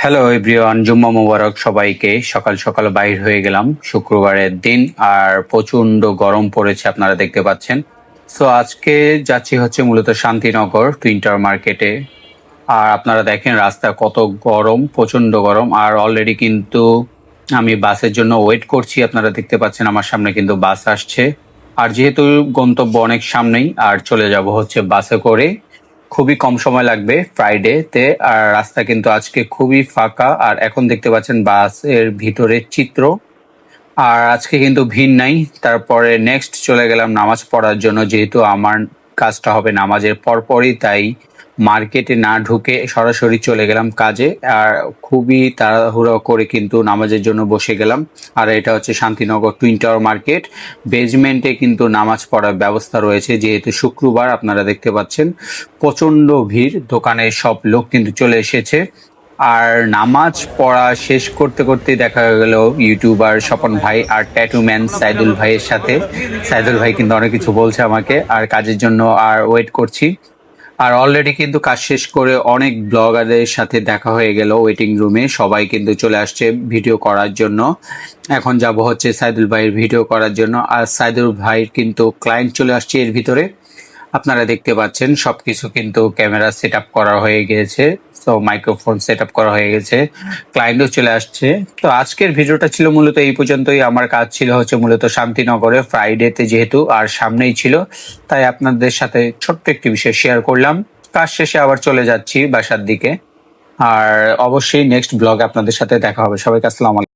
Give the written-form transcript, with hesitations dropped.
Hello everyone, জুম্মা মোবারক সবাইকে। সকাল সকাল বাইর হয়ে গেলাম, শুক্রবারের দিন, আর প্রচন্ড গরম পড়েছে আপনারা দেখতে পাচ্ছেন। সো আজকে যাচ্ছি হচ্ছে মূলত শান্তিনগর টুইন টাওয়ার মার্কেটে। আর আপনারা দেখেন রাস্তা কত গরম, প্রচন্ড গরম। আর অলরেডি কিন্তু আমি বাসের জন্য ওয়েট করছি। আপনারা দেখতে পাচ্ছেন আমার সামনে কিন্তু বাস আসছে। আর যেহেতু গন্তব্য অনেক সামনেই, আর চলে যাব হচ্ছে বাসে করে। খুবই কম সময় লাগবে ফ্রাইডে তে। আর রাস্তা কিন্তু আজকে খুবই ফাঁকা। আর এখন দেখতে পাচ্ছেন বাসের ভিতরের চিত্র। আর আজকে কিন্তু ভিড় নাই। তারপরে নেক্সট চলে গেলাম নামাজ পড়ার জন্য, যেহেতু আমার কাজটা হবে নামাজের পরপরই, তাই মার্কেটে না ঢুকে সরাসরি চলে গেলাম কাজে। আর খুবই তাড়াহুড়ো করে কিন্তু নামাজের জন্য বসে গেলাম। আর এটা হচ্ছে শান্তিনগর টুইন টাওয়ার মার্কেট। বেজমেন্টে কিন্তু নামাজ পড়ার ব্যবস্থা রয়েছে, যেহেতু শুক্রবার আপনারা দেখতে পাচ্ছেন প্রচন্ড ভিড়। দোকানের সব লোক কিন্তু চলে এসেছে। আর নামাজ পড়া শেষ করতে করতে দেখা গেল ইউটিউবার স্বপন ভাই আর ট্যাটু ম্যান সাইদুল ভাইয়ের সাথে। সাইদুল ভাই কিন্তু অনেক কিছু বলছে আমাকে, আর কাজের জন্য আর ওয়েট করছি। আর অলরেডি কিন্তু কাজ শেষ করে অনেক ব্লগারদের সাথে দেখা হয়ে গেল ওয়েটিং রুমে। সবাই কিন্তু চলে আসছে ভিডিও করার জন্য। এখন যাব হচ্ছে সাইদুল ভাইয়ের ভিডিও করার জন্য। আর সাইদুল ভাইয়ের কিন্তু ক্লায়েন্ট চলে আসছে এর ভিতরে। আপনারা দেখতে পাচ্ছেন সবকিছু কিন্তু ক্যামেরা সেট আপ করা হয়ে গিয়েছে। তো মাইক্রোফোন সেট আপ করা হয়ে গেছে, ক্লায়েন্টও চলে আসছে। তো আজকের ভিডিওটা ছিল মূলত এই পর্যন্তই। আমার কাজ ছিল হচ্ছে মূলত শান্তিনগরে ফ্রাইডেতে, যেহেতু আর সামনেই ছিল, তাই আপনাদের সাথে ছোট্ট একটি বিষয় শেয়ার করলাম। কাজ শেষে আবার চলে যাচ্ছি বাসার দিকে। আর অবশ্যই নেক্সট ব্লগে আপনাদের সাথে দেখা হবে। সবাইকে আসসালাম আলাইকুম।